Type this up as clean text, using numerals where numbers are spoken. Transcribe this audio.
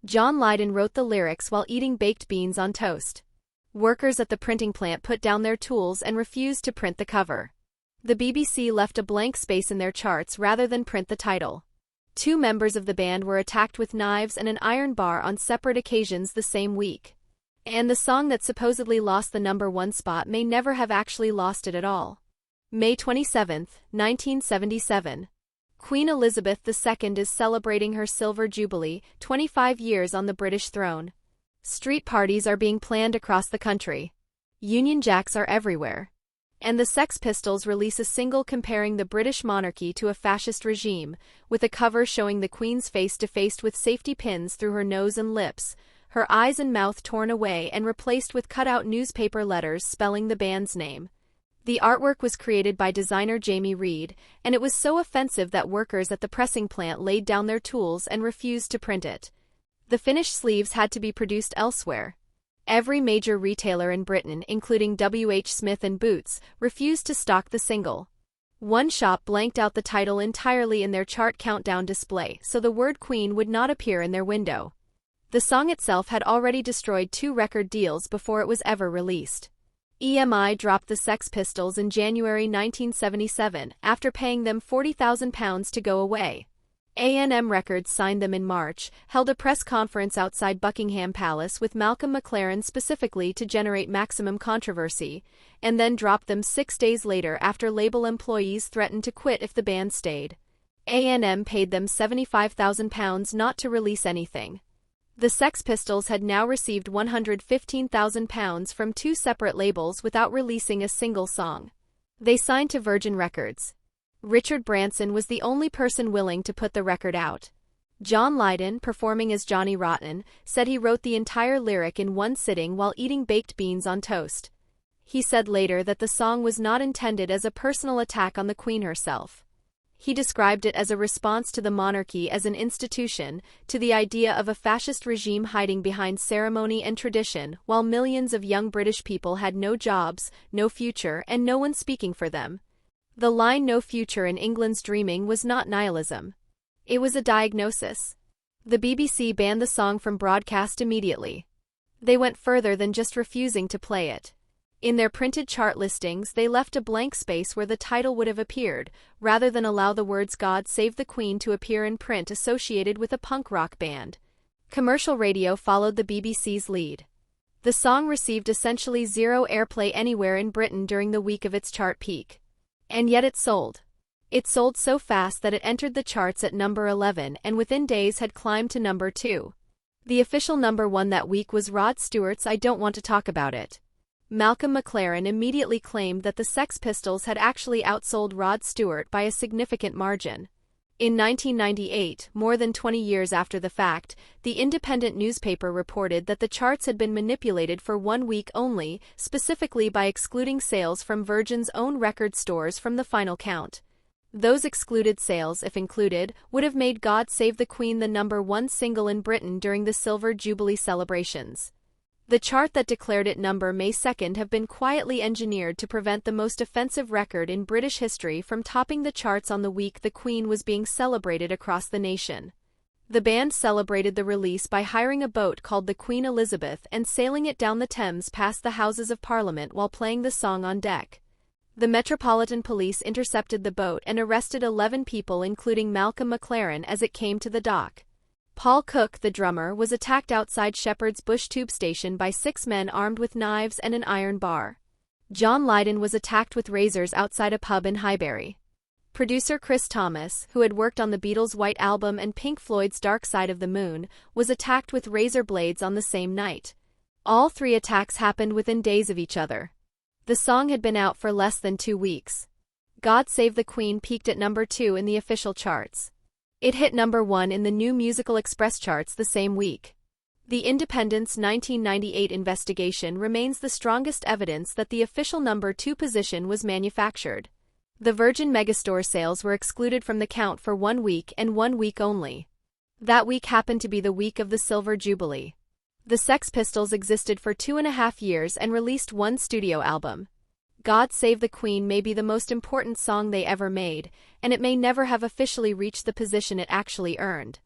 John Lydon wrote the lyrics while eating baked beans on toast. Workers at the printing plant put down their tools and refused to print the cover. The BBC left a blank space in their charts rather than print the title. 2 members of the band were attacked with knives and an iron bar on separate occasions the same week. And the song that supposedly lost the #1 spot may never have actually lost it at all. May 27, 1977. Queen Elizabeth II is celebrating her silver jubilee, 25 years on the British throne. Street parties are being planned across the country. Union Jacks are everywhere. And the Sex Pistols release a single comparing the British monarchy to a fascist regime, with a cover showing the Queen's face defaced with safety pins through her nose and lips, her eyes and mouth torn away and replaced with cut-out newspaper letters spelling the band's name. The artwork was created by designer Jamie Reed, and it was so offensive that workers at the pressing plant laid down their tools and refused to print it. The finished sleeves had to be produced elsewhere. Every major retailer in Britain, including WH Smith and Boots, refused to stock the single. One shop blanked out the title entirely in their chart countdown display so the word Queen would not appear in their window. The song itself had already destroyed 2 record deals before it was ever released. EMI dropped the Sex Pistols in January 1977 after paying them £40,000 to go away. A&M Records signed them in March, held a press conference outside Buckingham Palace with Malcolm McLaren specifically to generate maximum controversy, and then dropped them 6 days later after label employees threatened to quit if the band stayed. A&M paid them £75,000 not to release anything. The Sex Pistols had now received £115,000 from 2 separate labels without releasing a single song. They signed to Virgin Records. Richard Branson was the only person willing to put the record out. John Lydon, performing as Johnny Rotten, said he wrote the entire lyric in one sitting while eating baked beans on toast. He said later that the song was not intended as a personal attack on the Queen herself. He described it as a response to the monarchy as an institution, to the idea of a fascist regime hiding behind ceremony and tradition while millions of young British people had no jobs, no future, and no one speaking for them. The line "no future in England's dreaming" was not nihilism. It was a diagnosis. The BBC banned the song from broadcast immediately. They went further than just refusing to play it. In their printed chart listings, they left a blank space where the title would have appeared, rather than allow the words "God Save the Queen" to appear in print associated with a punk rock band. Commercial radio followed the BBC's lead. The song received essentially 0 airplay anywhere in Britain during the week of its chart peak. And yet it sold. It sold so fast that it entered the charts at number 11 and within days had climbed to number 2. The official number 1 that week was Rod Stewart's "I Don't Want to Talk About It." Malcolm McLaren immediately claimed that the Sex Pistols had actually outsold Rod Stewart by a significant margin. In 1998, more than 20 years after the fact, the Independent newspaper reported that the charts had been manipulated for 1 week only, specifically by excluding sales from Virgin's own record stores from the final count. Those excluded sales, if included, would have made "God Save the Queen" the #1 single in Britain during the Silver Jubilee celebrations. The chart that declared it May 2 have been quietly engineered to prevent the most offensive record in British history from topping the charts on the week the Queen was being celebrated across the nation. The band celebrated the release by hiring a boat called the Queen Elizabeth and sailing it down the Thames past the Houses of Parliament while playing the song on deck. The Metropolitan Police intercepted the boat and arrested 11 people including Malcolm McLaren as it came to the dock. Paul Cook, the drummer, was attacked outside Shepherd's Bush tube station by 6 men armed with knives and an iron bar. John Lydon was attacked with razors outside a pub in Highbury. Producer Chris Thomas, who had worked on the Beatles' White Album and Pink Floyd's Dark Side of the Moon, was attacked with razor blades on the same night. All 3 attacks happened within days of each other. The song had been out for less than 2 weeks. "God Save the Queen" peaked at number 2 in the official charts. It hit number 1 in the New Musical Express charts the same week. The Independent's 1998 investigation remains the strongest evidence that the official number 2 position was manufactured. The Virgin Megastore sales were excluded from the count for 1 week and 1 week only. That week happened to be the week of the Silver Jubilee. The Sex Pistols existed for 2.5 years and released 1 studio album. "God Save the Queen" may be the most important song they ever made, and it may never have officially reached the position it actually earned.